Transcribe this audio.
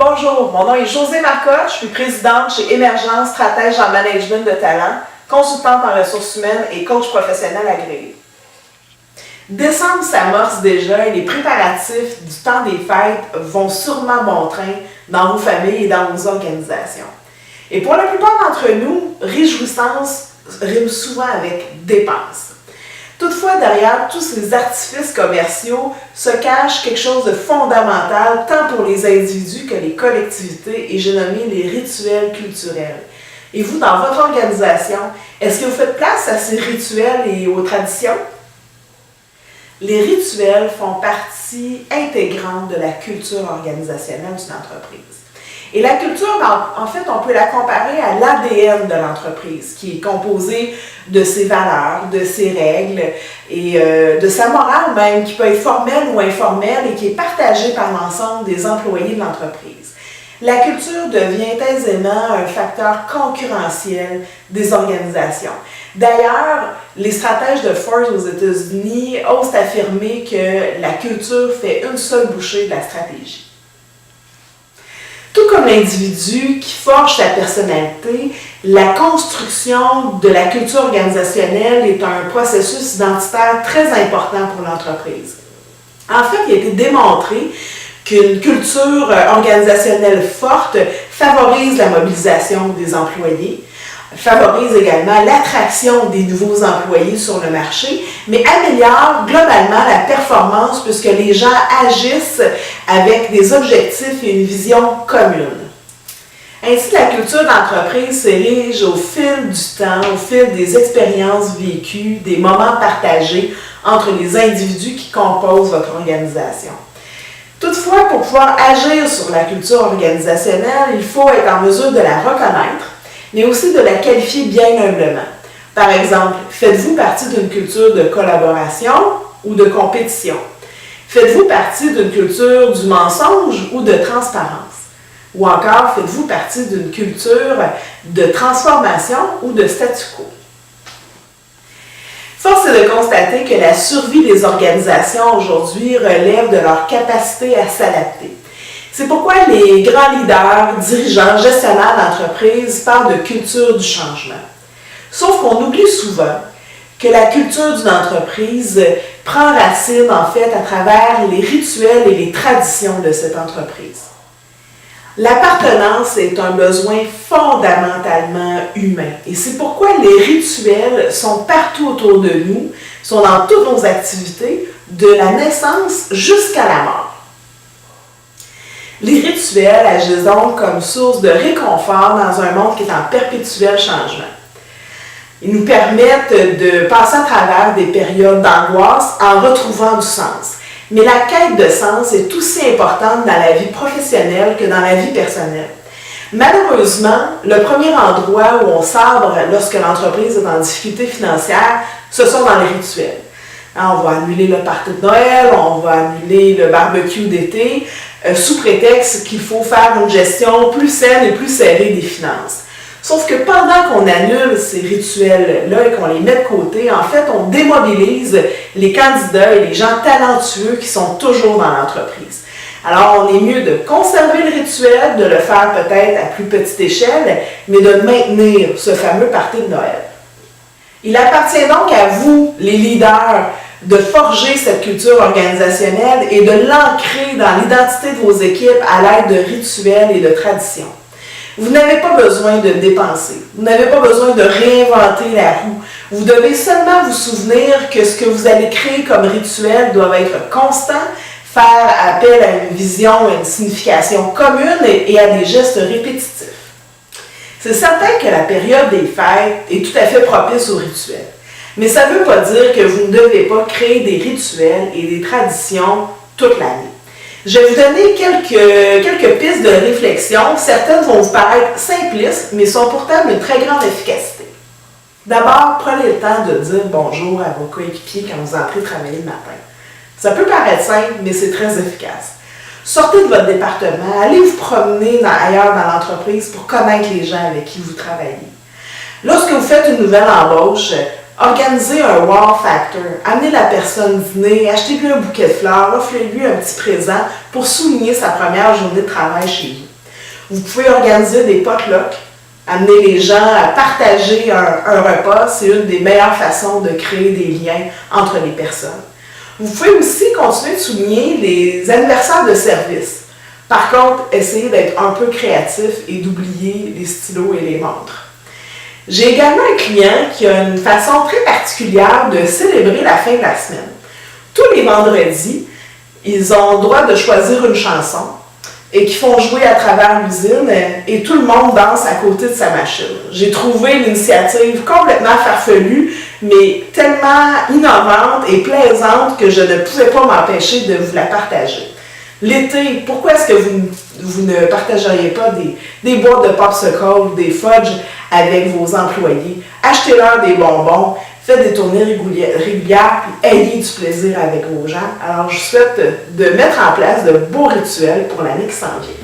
Bonjour, mon nom est Josée Marcotte, je suis présidente chez Émergence, stratège en management de talent, consultante en ressources humaines et coach professionnel agréé. Décembre s'amorce déjà et les préparatifs du temps des fêtes vont sûrement bon train dans vos familles et dans vos organisations. Et pour la plupart d'entre nous, réjouissance rime souvent avec dépenses. Toutefois, derrière tous ces artifices commerciaux se cache quelque chose de fondamental tant pour les individus que les collectivités, et j'ai nommé les rituels culturels. Et vous, dans votre organisation, est-ce que vous faites place à ces rituels et aux traditions? Les rituels font partie intégrante de la culture organisationnelle d'une entreprise. Et la culture, en fait, on peut la comparer à l'ADN de l'entreprise, qui est composé de ses valeurs, de ses règles et de sa morale même, qui peut être formelle ou informelle et qui est partagée par l'ensemble des employés de l'entreprise. La culture devient aisément un facteur concurrentiel des organisations. D'ailleurs, les stratèges de Forbes aux États-Unis osent affirmer que la culture fait une seule bouchée de la stratégie. Tout comme l'individu qui forge sa personnalité, la construction de la culture organisationnelle est un processus identitaire très important pour l'entreprise. En fait, il a été démontré qu'une culture organisationnelle forte favorise la mobilisation des employés, favorise également l'attraction des nouveaux employés sur le marché, mais améliore globalement la performance puisque les gens agissent avec des objectifs et une vision commune. Ainsi, la culture d'entreprise s'érige au fil du temps, au fil des expériences vécues, des moments partagés entre les individus qui composent votre organisation. Toutefois, pour pouvoir agir sur la culture organisationnelle, il faut être en mesure de la reconnaître, mais aussi de la qualifier bien humblement. Par exemple, faites-vous partie d'une culture de collaboration ou de compétition? Faites-vous partie d'une culture du mensonge ou de transparence? Ou encore, faites-vous partie d'une culture de transformation ou de statu quo? Force est de constater que la survie des organisations aujourd'hui relève de leur capacité à s'adapter. C'est pourquoi les grands leaders, dirigeants, gestionnaires d'entreprise parlent de culture du changement. Sauf qu'on oublie souvent que la culture d'une entreprise prend racine en fait à travers les rituels et les traditions de cette entreprise. L'appartenance est un besoin fondamentalement humain et c'est pourquoi les rituels sont partout autour de nous, sont dans toutes nos activités, de la naissance jusqu'à la mort. Les rituels agissent donc comme source de réconfort dans un monde qui est en perpétuel changement. Ils nous permettent de passer à travers des périodes d'angoisse en retrouvant du sens. Mais la quête de sens est aussi importante dans la vie professionnelle que dans la vie personnelle. Malheureusement, le premier endroit où on sabre lorsque l'entreprise est en difficulté financière, ce sont dans les rituels. On va annuler le party de Noël, on va annuler le barbecue d'été, sous prétexte qu'il faut faire une gestion plus saine et plus serrée des finances. Sauf que pendant qu'on annule ces rituels-là et qu'on les met de côté, en fait, on démobilise les candidats et les gens talentueux qui sont toujours dans l'entreprise. Alors, on est mieux de conserver le rituel, de le faire peut-être à plus petite échelle, mais de maintenir ce fameux party de Noël. Il appartient donc à vous, les leaders, de forger cette culture organisationnelle et de l'ancrer dans l'identité de vos équipes à l'aide de rituels et de traditions. Vous n'avez pas besoin de dépenser, vous n'avez pas besoin de réinventer la roue. Vous devez seulement vous souvenir que ce que vous allez créer comme rituel doit être constant, faire appel à une vision, à une signification commune et à des gestes répétitifs. C'est certain que la période des fêtes est tout à fait propice aux rituels. Mais ça ne veut pas dire que vous ne devez pas créer des rituels et des traditions toute l'année. Je vais vous donner quelques pistes de réflexion. Certaines vont vous paraître simplistes, mais sont pourtant d'une très grande efficacité. D'abord, prenez le temps de dire bonjour à vos coéquipiers quand vous entrez travailler le matin. Ça peut paraître simple, mais c'est très efficace. Sortez de votre département, allez vous promener ailleurs dans l'entreprise pour connaître les gens avec qui vous travaillez. Lorsque vous faites une nouvelle embauche, organisez un wow factor. Amenez la personne dîner, achetez-lui un bouquet de fleurs, offrez-lui un petit présent pour souligner sa première journée de travail chez vous. Vous pouvez organiser des potlucks, amener les gens à partager un repas. C'est une des meilleures façons de créer des liens entre les personnes. Vous pouvez aussi continuer de souligner les anniversaires de service. Par contre, essayez d'être un peu créatif et d'oublier les stylos et les montres. J'ai également un client qui a une façon très particulière de célébrer la fin de la semaine. Tous les vendredis, ils ont le droit de choisir une chanson et qui font jouer à travers l'usine et tout le monde danse à côté de sa machine. J'ai trouvé l'initiative complètement farfelue, mais tellement innovante et plaisante que je ne pouvais pas m'empêcher de vous la partager. L'été, pourquoi est-ce que vous ne partageriez pas des boîtes de popsicle, des fudge avec vos employés? Achetez-leur des bonbons, faites des tournées régulières, puis ayez du plaisir avec vos gens. Alors, je souhaite de mettre en place de beaux rituels pour l'année qui s'en vient.